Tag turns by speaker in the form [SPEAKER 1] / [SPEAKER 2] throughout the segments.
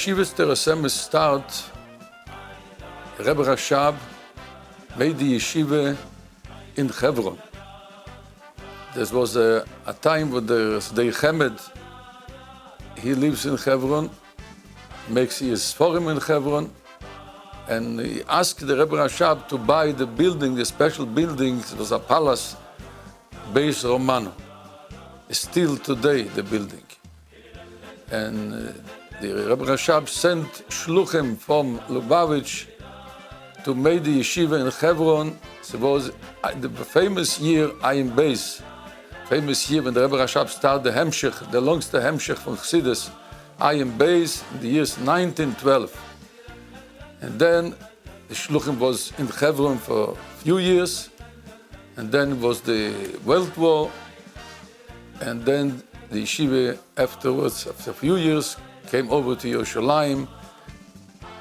[SPEAKER 1] yeshiva's Terasem start, Rebbe Rashab made the yeshiva in Hebron. There was a time when the Chemed, he lives in Hebron, makes his forum in Hebron, and he asked the Rebbe Rashab to buy the building, the special building. It was a palace, Beis Romano. Still today, the building. And the Rebbe Rashab sent shluchim from Lubavitch to make the yeshiva in Hebron. It was the famous year, Ayin Beis, famous year when the Rebbe Rashab started the Hemshech, the longest Hemshech from Chassidus, Ayin Beis, in the years 1912. And then the shluchim was in Hebron for a few years, and then it was the World War, and then the yeshiva afterwards, after a few years, came over to Yerushalayim.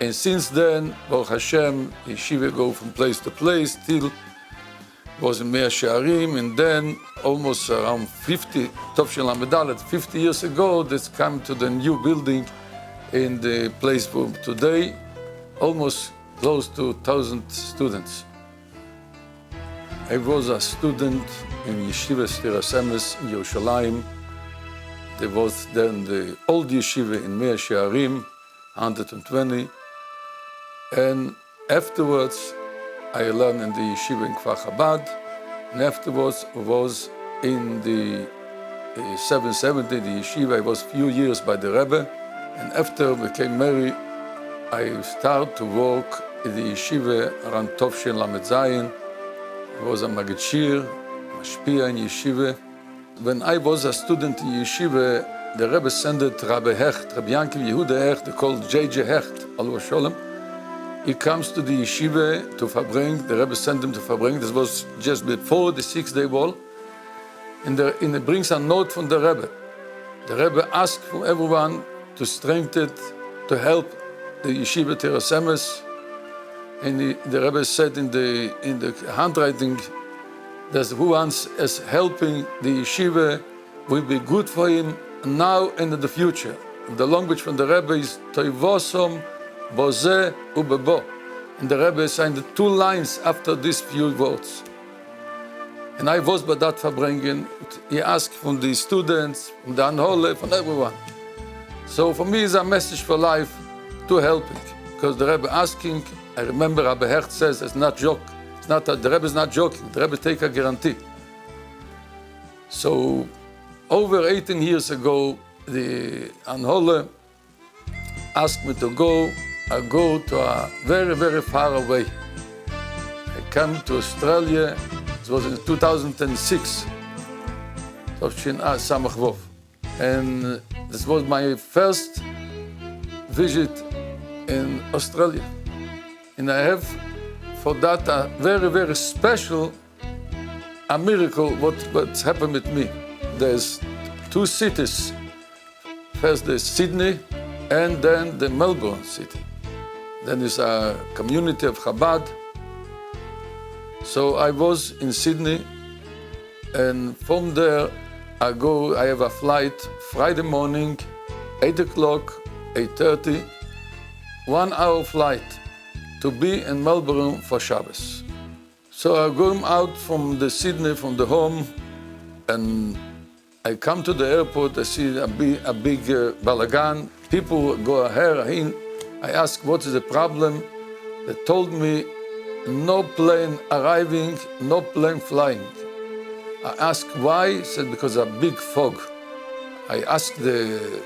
[SPEAKER 1] And since then, Baruch Hashem, yeshiva go from place to place, till was in Mea Shearim, and then almost around 50, Tovshin Lamedalet, 50 years ago, that's come to the new building in the place for today, almost close to 1,000 students. I was a student in Yeshiva Stirasemes in Yerushalayim. There was then the old yeshiva in Mea Shearim, 120. And afterwards, I learned in the yeshiva in Kfar Chabad. And afterwards was in the 770, the yeshiva. I was a few years by the Rebbe. And after I became married, I started to work in the yeshiva around Tovshin Lamed Zayin. I was a Magid Shir, Mashpia in yeshiva. When I was a student in yeshiva, the Rebbe sent Rabbi Hecht, Rabbi Yankiv Yehuda Hecht, they called J.J. Hecht, Alav Sholem. He comes to the yeshiva to Fabring. The Rebbe sent him to Fabring. This was just before the 6-day wall. And he brings a note from the Rebbe. The Rebbe asked from everyone to strengthen it, to help the yeshiva Terasemes. And the Rebbe said in the handwriting that who wants as helping the yeshiva will be good for him now and in the future. The language from the Rebbe is Toivosom, Boze, Ubebo. And the Rebbe signed the 2 lines after these few words. And I was by that Fabringen. He asked from the students, from the Anhole, from everyone. So for me, it's a message for life to helping. Because the Rebbe asking, I remember Rabbi Hecht says, it's not joke. It's not the Rebbe is not joking. The Rebbe take a guarantee. So over 18 years ago, the Anhole asked me to go. I go to a very, very far away. I came to Australia. It was in 2006. And this was my first visit in Australia. And I have for that a very, very special a miracle what's happened with me. There's 2 cities. First there's Sydney and then the Melbourne city. Then there's a community of Chabad. So I was in Sydney, and from there I have a flight Friday morning, 8 o'clock, 8:30, 1-hour flight to be in Melbourne for Shabbos. So I go out from the Sydney, from the home, and I come to the airport. I see a big balagan. People go here. I ask, what is the problem? They told me, no plane arriving, no plane flying. I asked why. He said, because of a big fog. I asked the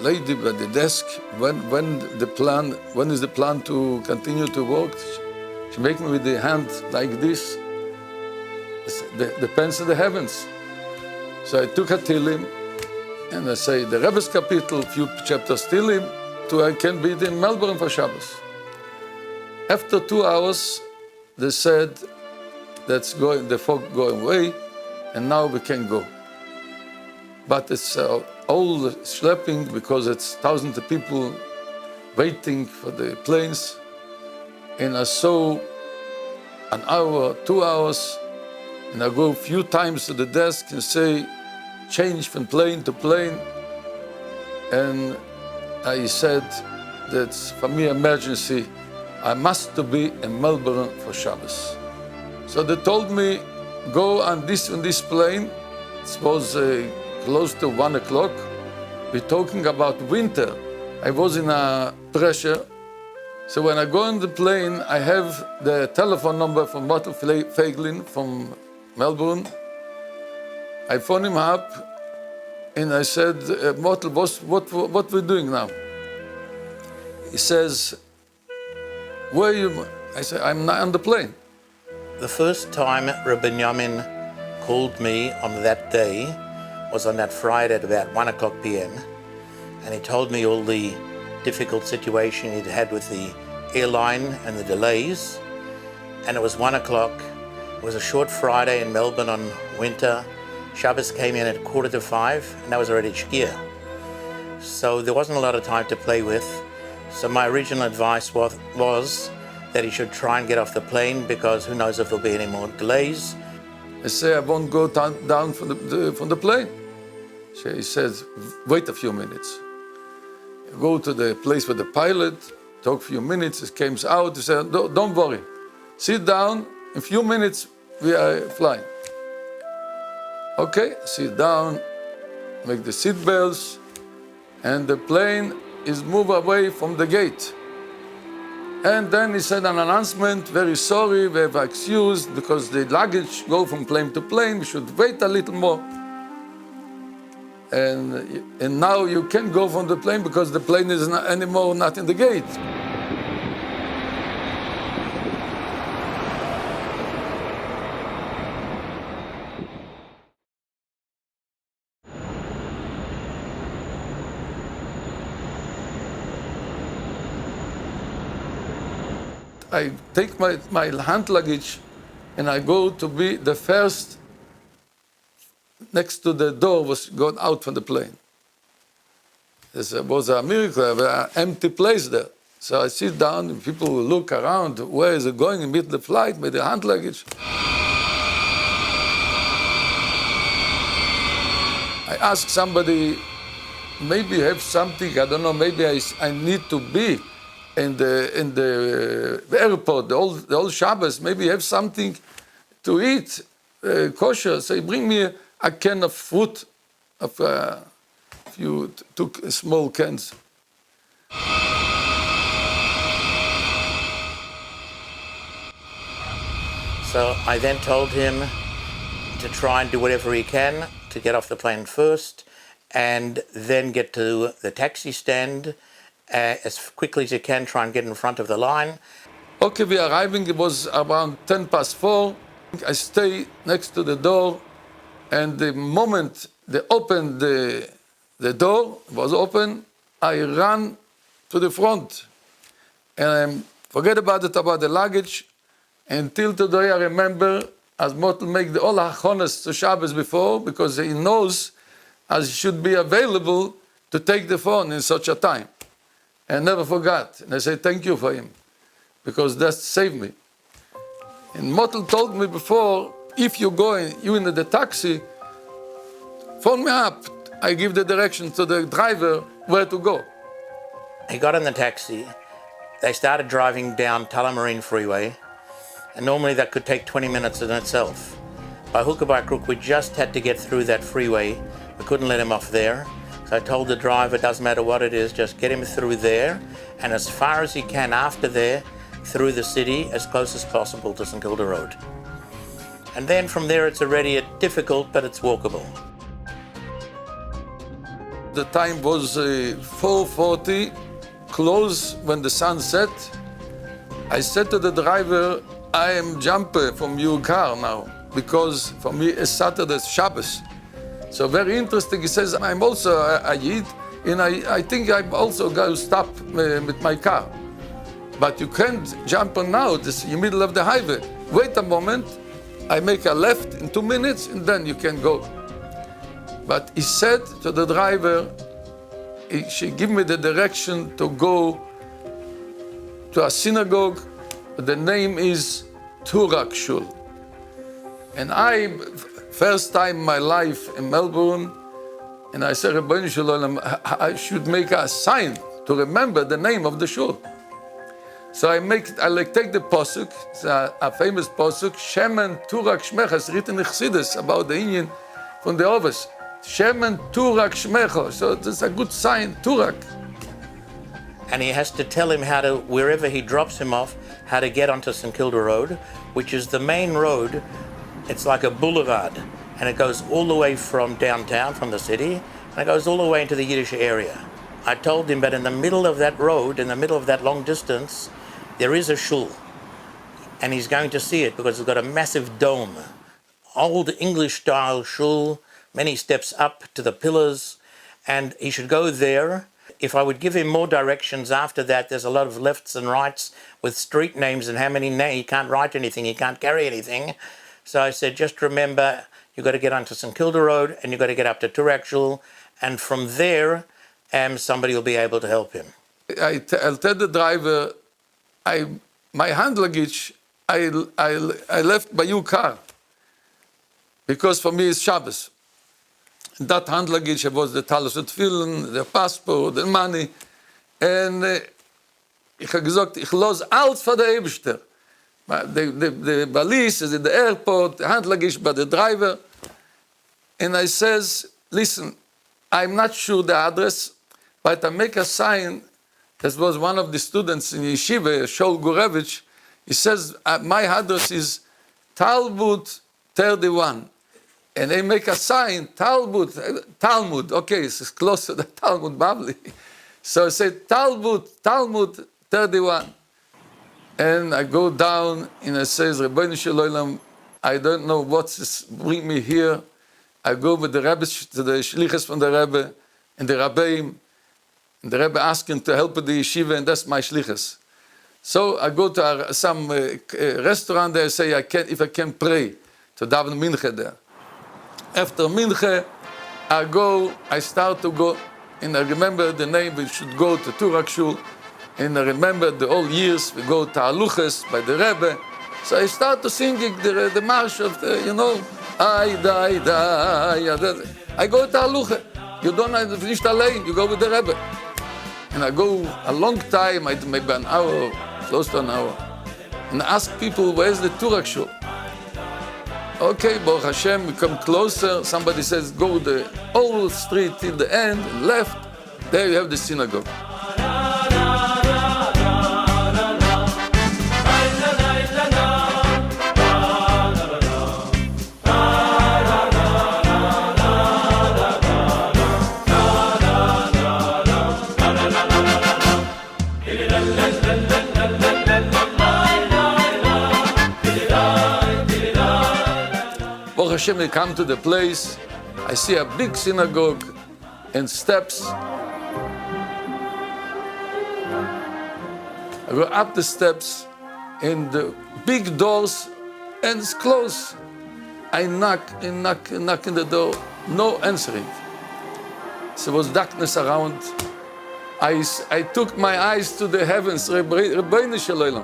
[SPEAKER 1] lady by the desk, when is the plan to continue to work? She make me with the hand like this. Depends on the heavens. So I took a Tilim, and I say, the Rebbe's Kapitel, few chapters Tilim, I can be in Melbourne for Shabbos. After 2 hours, they said, the fog going away, and now we can go. But it's all schlepping because it's thousands of people waiting for the planes. And I saw an hour, 2 hours, and I go a few times to the desk and say, change from plane to plane. And I said, that's for me emergency. I must to be in Melbourne for Shabbos. So they told me, go on this plane. It was close to 1 o'clock. We're talking about winter. I was in a pressure. So when I go on the plane, I have the telephone number from Mottel Feiglin from Melbourne. I phoned him up and I said, Mottel, what we're doing now? He says, where are you? I said, I'm not on the plane.
[SPEAKER 2] The first time Rebbe Binyamin called me on that day was on that Friday at about 1 o'clock p.m. And he told me all the difficult situation he'd had with the airline and the delays. And it was 1 o'clock. It was a short Friday in Melbourne on winter. Shabbos came in at 4:45, and that was already Shkia. So there wasn't a lot of time to play with. So my original advice was that he should try and get off the plane, because who knows if there'll be any more delays.
[SPEAKER 1] I say, I won't go down from the plane. So he says, wait a few minutes. Go to the place with the pilot, talk a few minutes, he came out, he said, don't worry. Sit down, in a few minutes we are flying. Okay, sit down, make the seat belts, and the plane is moved away from the gate. And then he said an announcement, very sorry, we have excused because the luggage go from plane to plane, we should wait a little more. And now you can't go from the plane because the plane is not anymore not in the gate. I take my hand luggage and I go to be the first next to the door was going out from the plane. This was a miracle, an empty place there. So I sit down and people look around, where is it going in middle of the flight with the hand luggage? I ask somebody, maybe you have something, I don't know, maybe I need to be in the airport, the old Shabbos, maybe you have something to eat, kosher. So bring me a can of fruit, of you took small cans.
[SPEAKER 2] So I then told him to try and do whatever he can to get off the plane first, and then get to the taxi stand as quickly as you can, try and get in front of the line.
[SPEAKER 1] Okay, we arriving, it was around 4:10. I stay next to the door, and the moment they opened the door, was open, I ran to the front. And I forget about the luggage. Until today I remember, as Motel make all the hachonas to Shabbos before, because he knows as he should be available to take the phone in such a time. And never forgot. And I say thank you for him, because that saved me. And Motel told me before, if you in the taxi, phone me up. I give the direction to the driver where to go.
[SPEAKER 2] He got in the taxi. They started driving down Tullamarine Freeway, and normally that could take 20 minutes in itself. By hook or by crook, we just had to get through that freeway. We couldn't let him off there. So I told the driver, it doesn't matter what it is, just get him through there, and as far as he can after there, through the city, as close as possible to St Kilda Road. And then from there it's already difficult, but it's walkable.
[SPEAKER 1] The time was 4:40, close when the sun set. I said to the driver, I am jumping from your car now, because for me it's Saturday, Shabbos. So very interesting, he says, I'm also a Yid, and I think I'm also going to stop with my car. But you can't jump on now, this is in the middle of the highway. Wait a moment, I make a left in 2 minutes, and then you can go. But he said to the driver, she gave me the direction to go to a synagogue. The name is Turak Shul. And first time in my life in Melbourne, and I said, Rebbe, I should make a sign to remember the name of the shul. So I take the posuk, it's a famous posuk, Shemen Turak Shmecha, it's written in Chassidus about the Inyan from the Ovis. Shemen Turak Shmecha, so it's a good sign, Turak.
[SPEAKER 2] And he has to tell him how to, wherever he drops him off, how to get onto St Kilda Road, which is the main road. It's like a boulevard, and it goes all the way from downtown, from the city, and it goes all the way into the Yiddish area. I told him that in the middle of that road, in the middle of that long distance, there is a shul, and he's going to see it because it's got a massive dome. Old English-style shul, many steps up to the pillars, and he should go there. If I would give him more directions after that, there's a lot of lefts and rights with street names and how many names. He can't write anything, he can't carry anything. So I said, just remember, you've got to get onto St Kilda Road, and you've got to get up to Turak Shul, and from there, somebody will be able to help him.
[SPEAKER 1] I'll tell the driver, my hand luggage, I left by your car, because for me it's Shabbos. That hand luggage was the talis und Tefillin, the passport, the money, and ich habe gesagt, ich los alles für der Eibster. The valise is in the airport, the hand luggage by the driver, and I says, listen, I'm not sure the address, but I make a sign. That was one of the students in Yeshiva, Shaul Gurevich. He says, my address is Talmud 31. And they make a sign, Talmud, okay, it's close to the Talmud Babli. So I say, Talmud 31. And I go down and I say, Rebbeinu Shalom, I don't know what's bring me here. I go with the Rebbe, to the Shlichus from the Rebbe, and the Rabbeim, and the Rebbe asking to help with the yeshiva, and that's my shlichus. So I go to some restaurant there, I say, if I can pray, to daven mincha there. After mincha, I start to go, and I remember the name, we should go to Turak Shul, and I remember the old years, we go to Aluches by the Rebbe. So I start to singing the march of the, I go to Aluche. You don't have to finish allein, you go with the Rebbe. And I go a long time, maybe an hour, close to an hour, and I ask people, where's the Turak Shul? Okay, Baruch Hashem, we come closer, somebody says, go the whole street till the end, and left, there you have the synagogue. Hashem, we come to the place, I see a big synagogue and steps. I go up the steps and the big doors and it's closed. I knock in the door, no answering. So there was darkness around. I took my eyes to the heavens, Rebbeinu Shalom.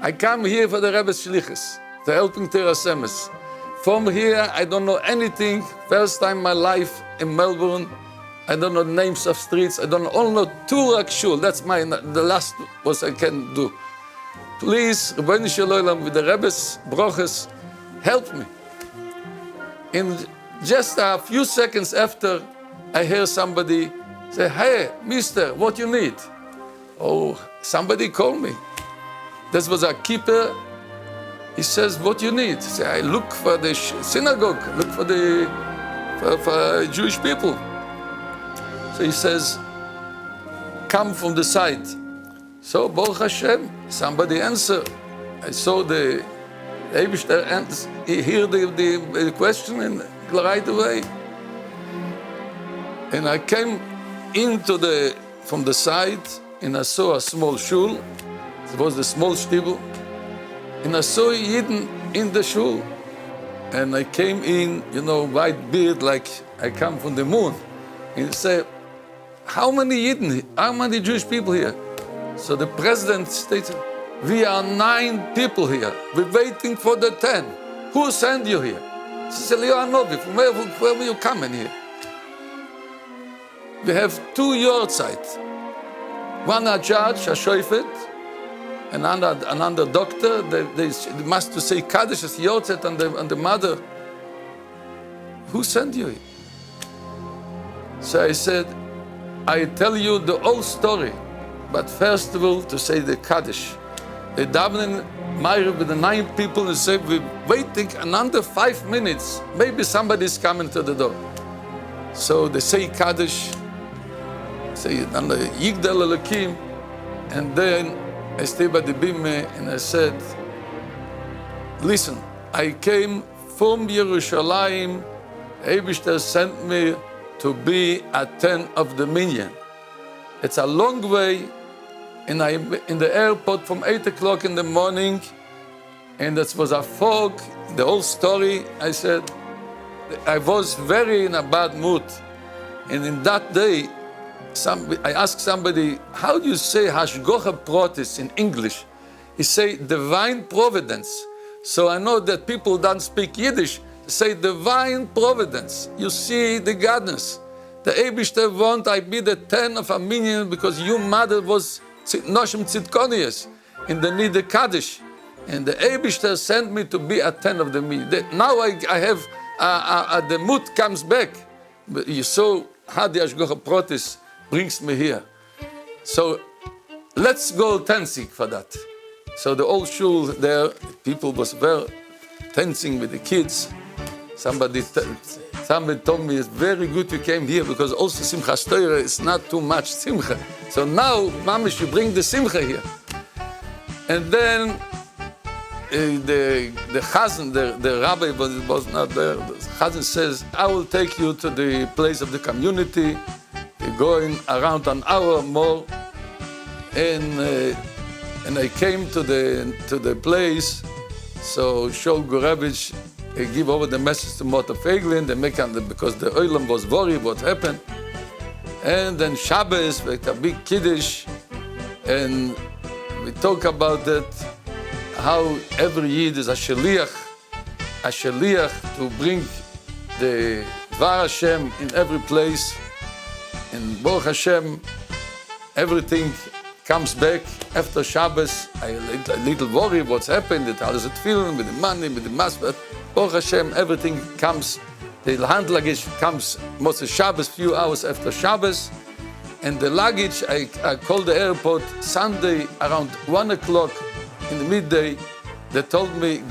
[SPEAKER 1] I come here for the Rebbe's Shlichus, the helping Terasemes. From here, I don't know anything. First time in my life in Melbourne. I don't know names of streets. I don't only know Turak Shul. That's the last what I can do. Please, Rebbeinu Shalom, with the Rebbe's broches, help me. And just a few seconds after, I hear somebody say, hey, mister, what you need? Oh, somebody called me. This was a keeper. He says, what you need? I say, I look for the synagogue, look for for Jewish people. So he says, come from the side. So, Baruch Hashem, somebody answer. I saw the Eibishter and he heard the question and right away. And I came from the side and I saw a small shul. It was the small shtibel. And I saw Yidden in the shul. And I came in, white beard, like I come from the moon. And he said, how many Yidden, how many Jewish people here? So the president stated, we are 9 people here. We're waiting for the 10. Who sent you here? She said, you are Novi, from where will you come in here? We have 2 yard sites. One a judge, a shofet, another doctor. They must to say Kaddish as Yotzet and the mother. Who sent you? So I said, I tell you the whole story, but first of all to say the Kaddish. They davening Ma'ariv with the 9 people and say, we're waiting another 5 minutes. Maybe somebody's coming to the door. So they say Kaddish, say Yigdal Elokim, and then I stay by the bimah and I said, listen, I came from Yerushalayim. Eibishter sent me to be a 10 of the minyan. It's a long way, and I'm in the airport from 8 o'clock in the morning, and it was a fog, the whole story. I said, I was very in a bad mood. And in that day, I asked somebody, how do you say Hashgocha Protis in English? He say divine providence. So I know that people don't speak Yiddish. They say divine providence. You see the godness. The Eibishter want I be the 10 of a minyan because your mother was Noshem Tzidkonius in the need the Kaddish. And the Eibishter sent me to be a 10 of the minyan. Now I have, the mood comes back. But you saw how the Hashgocha Protis brings me here. So let's go tensing for that. So the old shul there, people was very tensing with the kids. Somebody told me it's very good you came here because also Simchas Torah is not too much simcha. So now, Mamish, you bring the simcha here. And then the chazan, the rabbi was not there. The chazan says, I will take you to the place of the community. We're going around an hour more, and I came to the place. So Shol Gurevich give over the message to Mota Feiglin. They make because the Olam was worried what happened, and then Shabbos with a big kiddush, and we talk about that how every Yid is a shaliach to bring the Dvar Hashem in every place. And Baruch Hashem, everything comes back after Shabbos. I little worry what's happened, how does it feel with the money, with the mass, but Baruch Hashem, everything comes, the hand luggage comes most of Shabbos, few hours after Shabbos. And the luggage, I called the airport Sunday around 1 o'clock in the midday. They told me,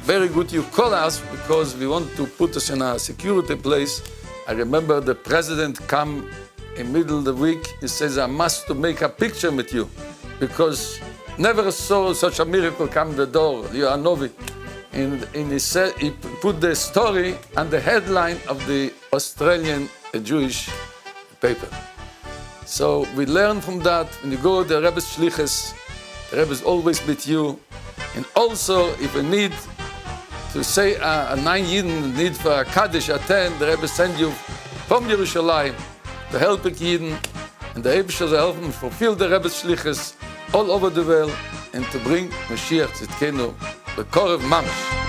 [SPEAKER 1] very good you call us because we want to put us in a security place. I remember the president come in middle of the week. He says, I must to make a picture with you because never saw such a miracle come the door. You are Novi. And he said, he put the story on the headline of the Australian Jewish paper. So we learn from that. When you go to the Rebbe's Shlichus, the Rebbe is always with you. And also, if you need to say a 9 Yidden need for a Kaddish, a 10, the Rebbe send you from Yerushalayim to help Yidden, and the Rebbe shall help them fulfill the Rebbe's Shlichus all over the world and to bring Mashiach Tzidkenu, the Korev Mamish.